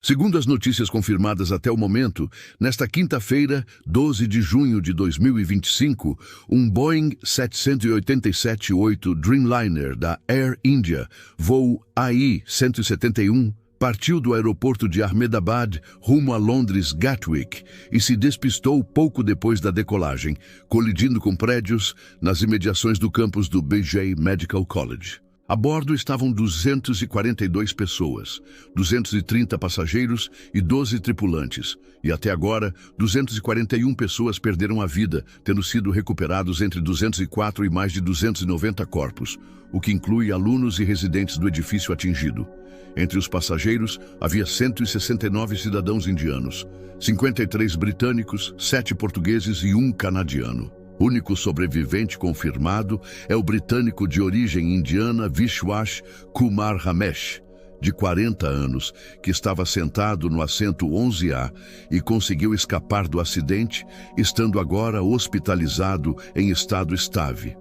Segundo as notícias confirmadas até o momento, nesta quinta-feira, 12 de junho de 2025, um Boeing 787-8 Dreamliner da Air India, voo AI-171, partiu do aeroporto de Ahmedabad rumo a Londres Gatwick e se despistou pouco depois da decolagem, colidindo com prédios nas imediações do campus do BJ Medical College. A bordo estavam 242 pessoas, 230 passageiros e 12 tripulantes, e até agora 241 pessoas perderam a vida, tendo sido recuperados entre 204 e mais de 290 corpos, o que inclui alunos e residentes do edifício atingido. Entre os passageiros, havia 169 cidadãos indianos, 53 britânicos, 7 portugueses e 1 canadiano. O único sobrevivente confirmado é o britânico de origem indiana Vishwas Kumar Ramesh, de 40 anos, que estava sentado no assento 11A e conseguiu escapar do acidente, estando agora hospitalizado em estado estável.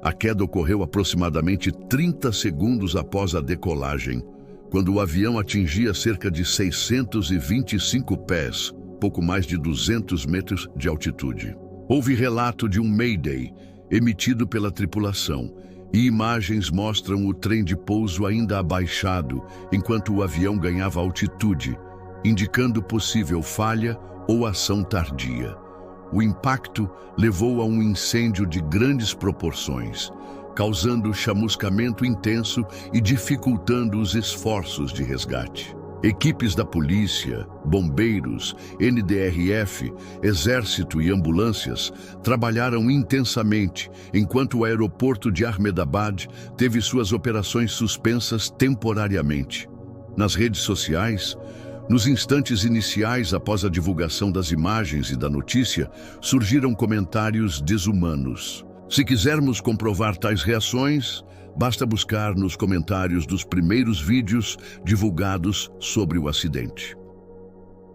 A queda ocorreu aproximadamente 30 segundos após a decolagem, quando o avião atingia cerca de 625 pés, pouco mais de 200 metros de altitude. Houve relato de um Mayday emitido pela tripulação e imagens mostram o trem de pouso ainda abaixado enquanto o avião ganhava altitude, indicando possível falha ou ação tardia. O impacto levou a um incêndio de grandes proporções, causando chamuscamento intenso e dificultando os esforços de resgate. Equipes da polícia, bombeiros, NDRF, exército e ambulâncias trabalharam intensamente enquanto o aeroporto de Ahmedabad teve suas operações suspensas temporariamente. Nas redes sociais, nos instantes iniciais após a divulgação das imagens e da notícia, surgiram comentários desumanos. Se quisermos comprovar tais reações, basta buscar nos comentários dos primeiros vídeos divulgados sobre o acidente.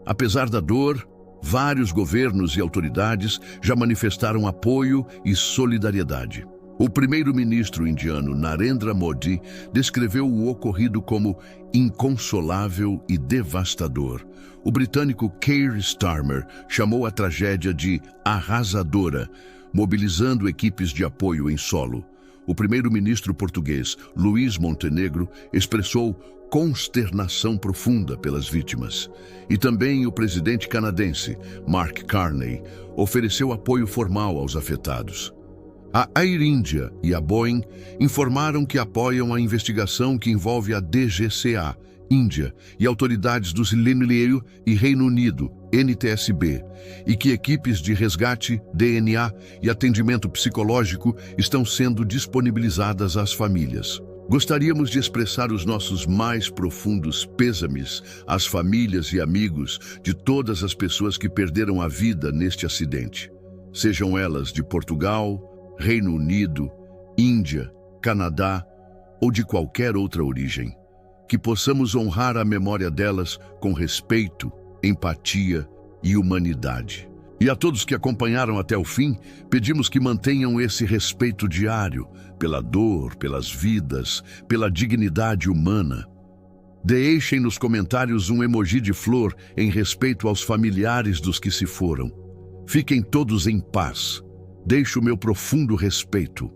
Apesar da dor, vários governos e autoridades já manifestaram apoio e solidariedade. O primeiro-ministro indiano Narendra Modi descreveu o ocorrido como inconsolável e devastador. O britânico Keir Starmer chamou a tragédia de arrasadora, mobilizando equipes de apoio em solo. O primeiro-ministro português, Luís Montenegro, expressou consternação profunda pelas vítimas. E também o presidente canadense, Mark Carney, ofereceu apoio formal aos afetados. A Air India e a Boeing informaram que apoiam a investigação que envolve a DGCA, Índia, e autoridades do Dreamliner e Reino Unido, NTSB, e que equipes de resgate, DNA e atendimento psicológico estão sendo disponibilizadas às famílias. Gostaríamos de expressar os nossos mais profundos pêsames às famílias e amigos de todas as pessoas que perderam a vida neste acidente, sejam elas de Portugal, Reino Unido, Índia, Canadá ou de qualquer outra origem. Que possamos honrar a memória delas com respeito, empatia e humanidade. E a todos que acompanharam até o fim, pedimos que mantenham esse respeito diário pela dor, pelas vidas, pela dignidade humana. Deixem nos comentários um emoji de flor em respeito aos familiares dos que se foram. Fiquem todos em paz. Deixo o meu profundo respeito.